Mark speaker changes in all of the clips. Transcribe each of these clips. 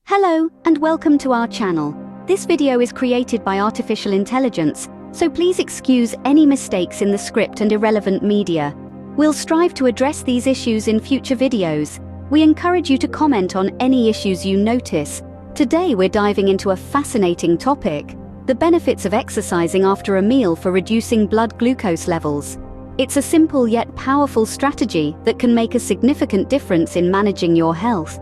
Speaker 1: Hello, and welcome to our channel. This video is created by artificial intelligence, so please excuse any mistakes in the script and irrelevant media. We'll strive to address these issues in future videos. We encourage you to comment on any issues you notice. Today we're diving into a fascinating topic: the benefits of exercising after a meal for reducing blood glucose levels. It's a simple yet powerful strategy that can make a significant difference in managing your health.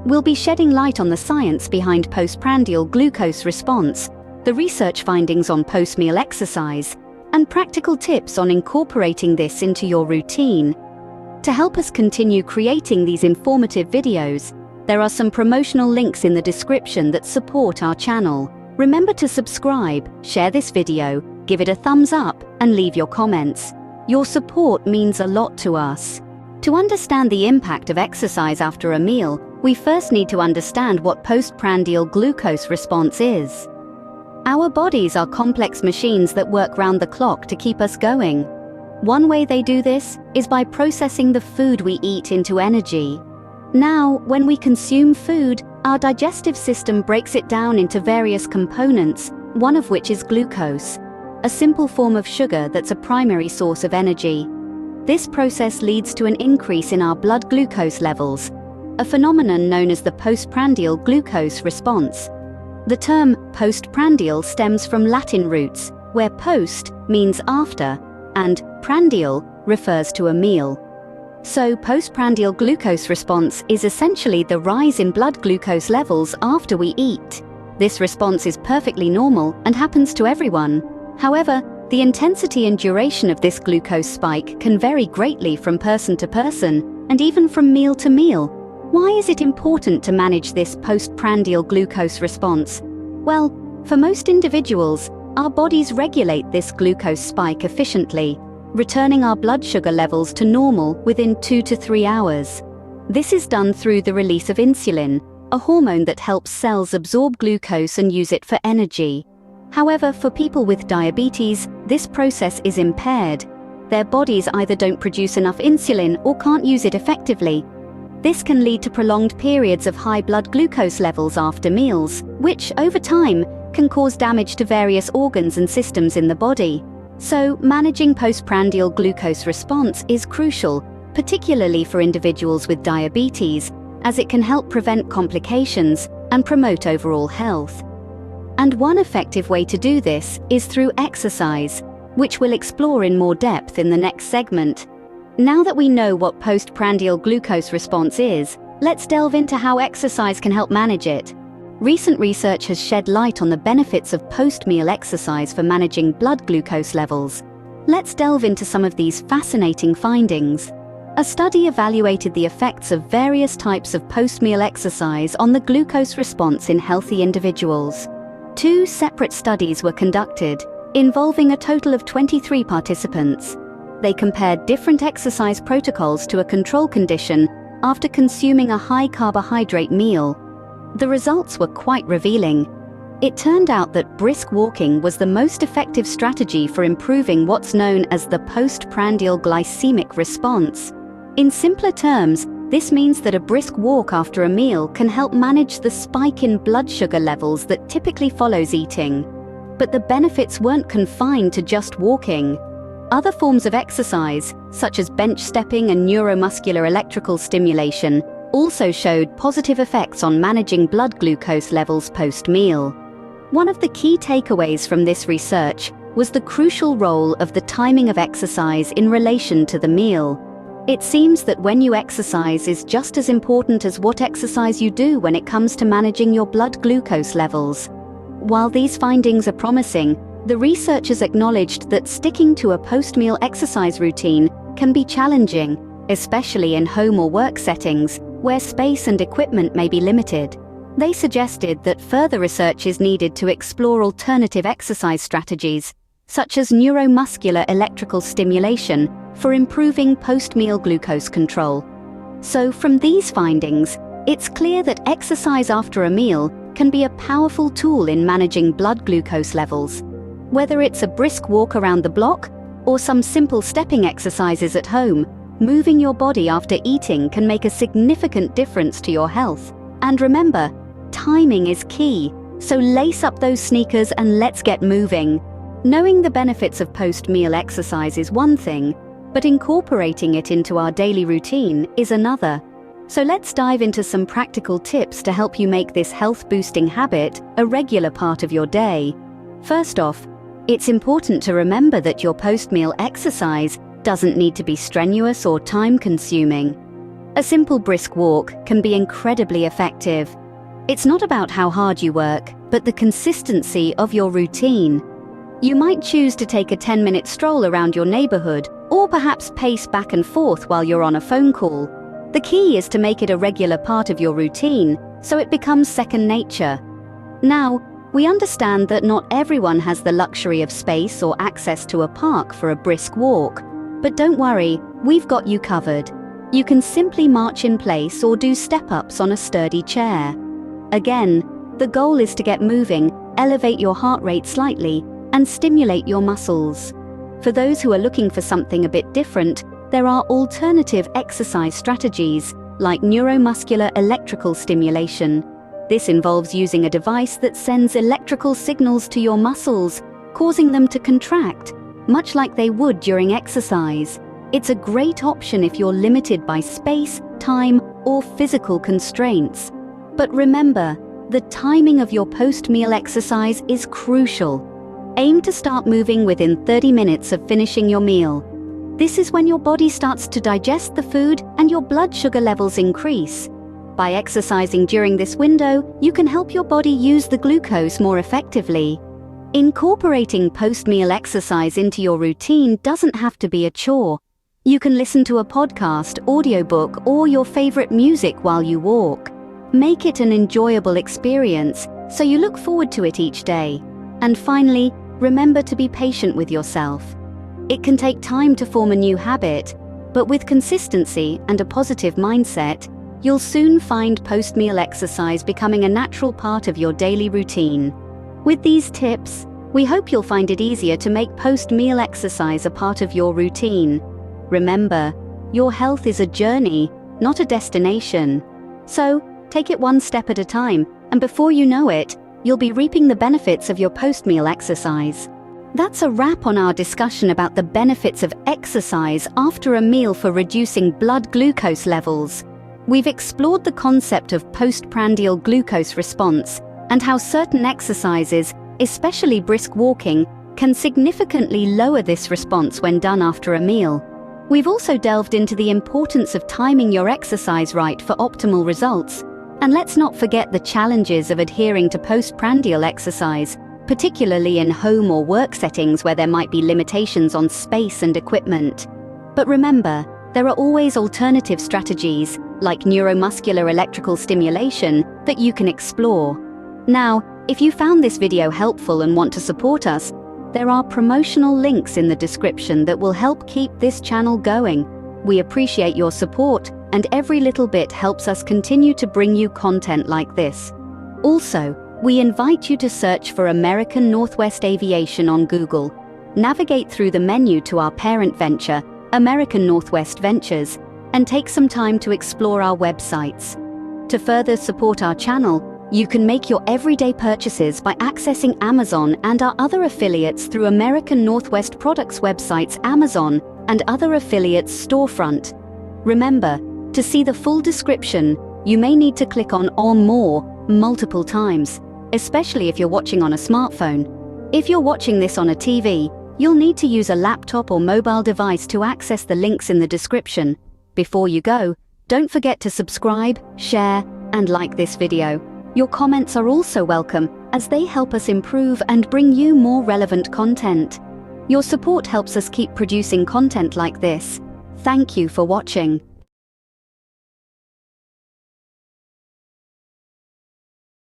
Speaker 1: We'll be shedding light on the science behind postprandial glucose response, the research findings on post-meal exercise, and practical tips on incorporating this into your routine. To help us continue creating these informative videos, there are some promotional links in the description that support our channel. Remember to subscribe, share this video, give it a thumbs up, and leave your comments. Your support means a lot to us. To understand the impact of exercise after a meal, we first need to understand what postprandial glucose response is. Our bodies are complex machines that work round the clock to keep us going. One way they do this is by processing the food we eat into energy. Now, when we consume food, our digestive system breaks it down into various components, one of which is glucose, a simple form of sugar that's a primary source of energy. This process leads to an increase in our blood glucose levels, a phenomenon known as the postprandial glucose response. The term postprandial stems from Latin roots, where post means after, and prandial refers to a meal. So postprandial glucose response is essentially the rise in blood glucose levels after we eat. This response is perfectly normal and happens to everyone. However, the intensity and duration of this glucose spike can vary greatly from person to person, and even from meal to meal. Why is it important to manage this postprandial glucose response? Well, for most individuals, our bodies regulate this glucose spike efficiently, returning our blood sugar levels to normal within 2 to 3 hours. This is done through the release of insulin, a hormone that helps cells absorb glucose and use it for energy. However, for people with diabetes, this process is impaired. Their bodies either don't produce enough insulin or can't use it effectively. This can lead to prolonged periods of high blood glucose levels after meals, which, over time, can cause damage to various organs and systems in the body. So, managing postprandial glucose response is crucial, particularly for individuals with diabetes, as it can help prevent complications and promote overall health. And one effective way to do this is through exercise, which we'll explore in more depth in the next segment. Now that we know what postprandial glucose response is, let's delve into how exercise can help manage it. Recent research has shed light on the benefits of post-meal exercise for managing blood glucose levels. Let's delve into some of these fascinating findings. A study evaluated the effects of various types of post-meal exercise on the glucose response in healthy individuals. 2 separate studies were conducted, involving a total of 23 participants. They compared different exercise protocols to a control condition after consuming a high-carbohydrate meal. The results were quite revealing. It turned out that brisk walking was the most effective strategy for improving what's known as the postprandial glycemic response. In simpler terms, this means that a brisk walk after a meal can help manage the spike in blood sugar levels that typically follows eating. But the benefits weren't confined to just walking. Other forms of exercise, such as bench stepping and neuromuscular electrical stimulation, also showed positive effects on managing blood glucose levels post-meal. One of the key takeaways from this research was the crucial role of the timing of exercise in relation to the meal. It seems that when you exercise is just as important as what exercise you do when it comes to managing your blood glucose levels. While these findings are promising, the researchers acknowledged that sticking to a post-meal exercise routine can be challenging, especially in home or work settings, where space and equipment may be limited. They suggested that further research is needed to explore alternative exercise strategies, such as neuromuscular electrical stimulation, for improving post-meal glucose control. So from these findings, it's clear that exercise after a meal can be a powerful tool in managing blood glucose levels. Whether it's a brisk walk around the block or some simple stepping exercises at home, moving your body after eating can make a significant difference to your health. And remember, timing is key, so lace up those sneakers and let's get moving. Knowing the benefits of post-meal exercise is one thing, but incorporating it into our daily routine is another. So let's dive into some practical tips to help you make this health-boosting habit a regular part of your day. First off, it's important to remember that your post-meal exercise doesn't need to be strenuous or time-consuming. A simple brisk walk can be incredibly effective. It's not about how hard you work, but the consistency of your routine. You might choose to take a 10-minute stroll around your neighborhood, or perhaps pace back and forth while you're on a phone call. The key is to make it a regular part of your routine, so it becomes second nature. Now, we understand that not everyone has the luxury of space or access to a park for a brisk walk. But don't worry, we've got you covered. You can simply march in place or do step-ups on a sturdy chair. Again, the goal is to get moving, elevate your heart rate slightly, and stimulate your muscles. For those who are looking for something a bit different, there are alternative exercise strategies like neuromuscular electrical stimulation. This involves using a device that sends electrical signals to your muscles, causing them to contract, much like they would during exercise. It's a great option if you're limited by space, time, or physical constraints. But remember, the timing of your post-meal exercise is crucial. Aim to start moving within 30 minutes of finishing your meal. This is when your body starts to digest the food and your blood sugar levels increase. By exercising during this window, you can help your body use the glucose more effectively. Incorporating post-meal exercise into your routine doesn't have to be a chore. You can listen to a podcast, audiobook, or your favorite music while you walk. Make it an enjoyable experience, so you look forward to it each day. And finally, remember to be patient with yourself. It can take time to form a new habit, but with consistency and a positive mindset, you'll soon find post-meal exercise becoming a natural part of your daily routine. With these tips, we hope you'll find it easier to make post-meal exercise a part of your routine. Remember, your health is a journey, not a destination. So, take it one step at a time, and before you know it, you'll be reaping the benefits of your post-meal exercise. That's a wrap on our discussion about the benefits of exercise after a meal for reducing blood glucose levels. We've explored the concept of postprandial glucose response and how certain exercises, especially brisk walking, can significantly lower this response when done after a meal. We've also delved into the importance of timing your exercise right for optimal results. And let's not forget the challenges of adhering to postprandial exercise, particularly in home or work settings where there might be limitations on space and equipment. But remember, there are always alternative strategies, like neuromuscular electrical stimulation, that you can explore. Now, if you found this video helpful and want to support us, there are promotional links in the description that will help keep this channel going. We appreciate your support, and every little bit helps us continue to bring you content like this. Also, we invite you to search for American Northwest Aviation on Google. Navigate through the menu to our parent venture, American Northwest Ventures, and take some time to explore our websites. To further support our channel, you can make your everyday purchases by accessing Amazon and our other affiliates through American Northwest Products website's Amazon and other affiliates' storefront. Remember, to see the full description, you may need to click on More multiple times, especially if you're watching on a smartphone. If you're watching this on a TV, you'll need to use a laptop or mobile device to access the links in the description. Before you go, don't forget to subscribe, share, and like this video. Your comments are also welcome, as they help us improve and bring you more relevant content. Your support helps us keep producing content like this. Thank you for watching.